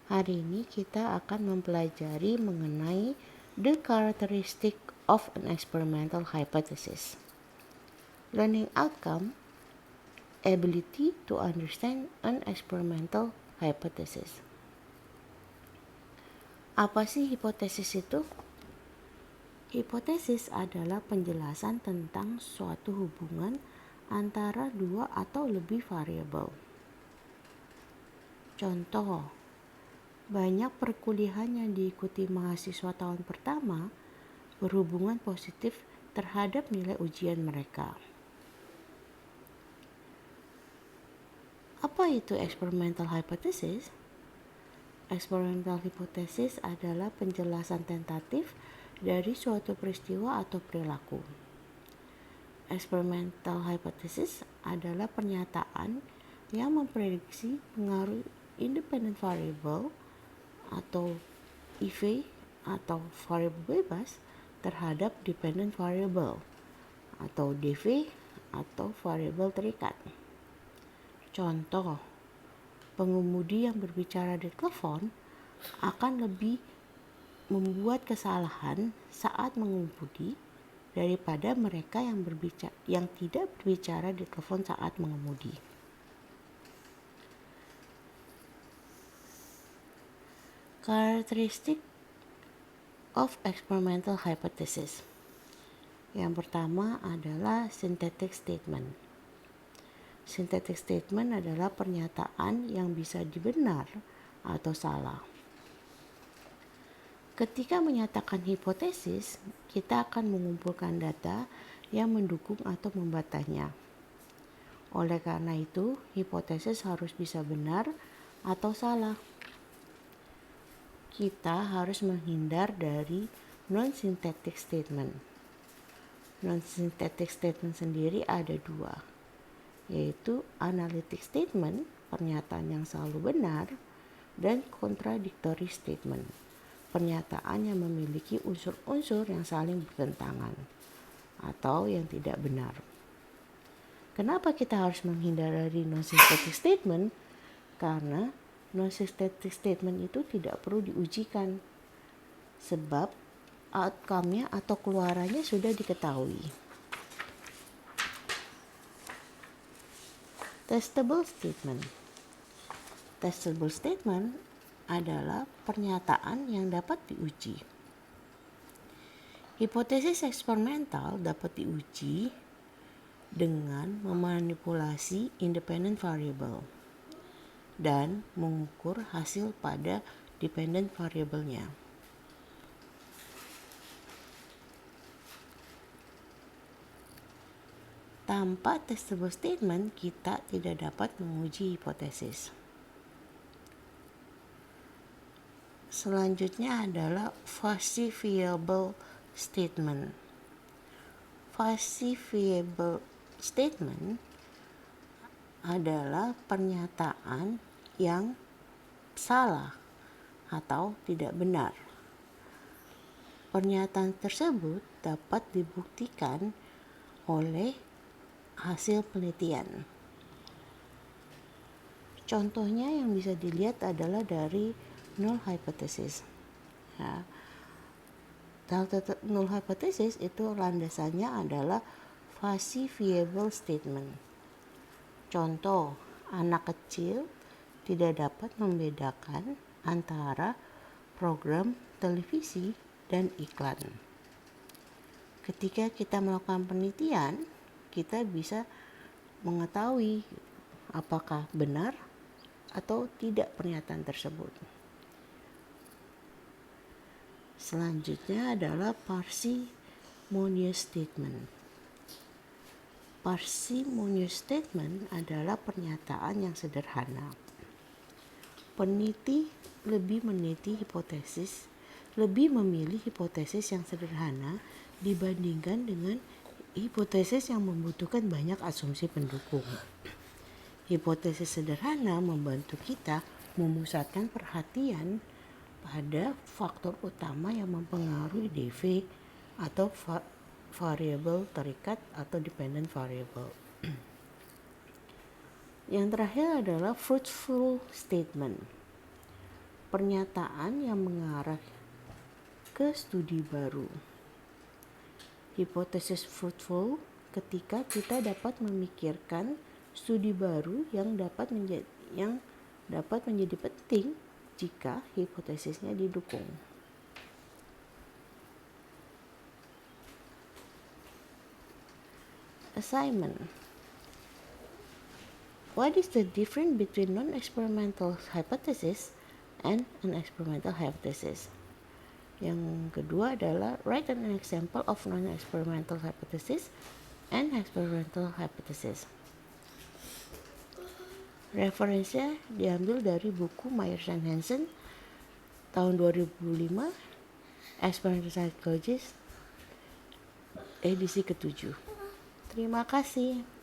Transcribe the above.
Hari ini kita akan mempelajari mengenai the characteristic of an experimental hypothesis. Learning outcome, ability to understand an experimental hypothesis. Apa sih hipotesis itu? Hipotesis adalah penjelasan tentang suatu hubungan antara dua atau lebih variabel. Contoh, banyak perkuliahan yang diikuti mahasiswa tahun pertama berhubungan positif terhadap nilai ujian mereka. Apa itu experimental hypothesis? Experimental hypothesis adalah penjelasan tentatif dari suatu peristiwa atau perilaku. Experimental hypothesis adalah pernyataan yang memprediksi pengaruh independent variable atau IV atau variabel bebas terhadap dependent variable atau DV atau variabel terikat. Contoh, pengemudi yang berbicara di telepon akan lebih membuat kesalahan saat mengemudi daripada mereka yang tidak berbicara di telepon saat mengemudi. Characteristic of experimental hypothesis. Yang pertama adalah synthetic statement. Synthetic statement adalah pernyataan yang bisa dibenar atau salah. Ketika menyatakan hipotesis, kita akan mengumpulkan data yang mendukung atau membantahnya. Oleh karena itu, hipotesis harus bisa benar atau salah. Kita harus menghindar dari non-synthetic statement. Non-synthetic statement sendiri ada dua, yaitu analytic statement, pernyataan yang selalu benar, dan contradictory statement, pernyataan yang memiliki unsur-unsur yang saling bertentangan atau yang tidak benar. Kenapa kita harus menghindar dari non-synthetic statement? Karena non-synthetic statement itu tidak perlu diujikan, sebab outcome-nya atau keluarannya sudah diketahui. Testable statement. Testable statement adalah pernyataan yang dapat diuji. Hipotesis eksperimental dapat diuji dengan memanipulasi independent variable dan mengukur hasil pada dependent variable-nya. Tanpa testable statement, kita tidak dapat menguji hipotesis. Selanjutnya adalah falsifiable statement. Falsifiable statement adalah pernyataan yang salah atau tidak benar. Pernyataan tersebut dapat dibuktikan oleh hasil penelitian. Contohnya yang bisa dilihat adalah dari null hypothesis. Ya. Null hypothesis itu landasannya adalah falsifiable statement. Contoh, anak kecil tidak dapat membedakan antara program televisi dan iklan. Ketika kita melakukan penelitian, kita bisa mengetahui apakah benar atau tidak pernyataan tersebut. Selanjutnya adalah parsimonious statement. Parsimonious statement adalah pernyataan yang sederhana. Peneliti lebih memilih hipotesis yang sederhana dibandingkan dengan hipotesis yang membutuhkan banyak asumsi pendukung. Hipotesis sederhana membantu kita memusatkan perhatian pada faktor utama yang mempengaruhi DV atau variabel terikat atau dependent variable. Yang terakhir adalah fruitful statement. pernyataan yang mengarah ke studi baru. Hipotesis fruitful ketika kita dapat memikirkan studi baru yang dapat menjadi penting jika hipotesisnya didukung. Assignment. What is the difference between non-experimental hypothesis and an experimental hypothesis? Yang kedua adalah write an example of non-experimental hypothesis and experimental hypothesis. Referensinya diambil dari buku Myers and Hansen tahun 2005, Experimental Psychologist edisi ke-7. Terima kasih.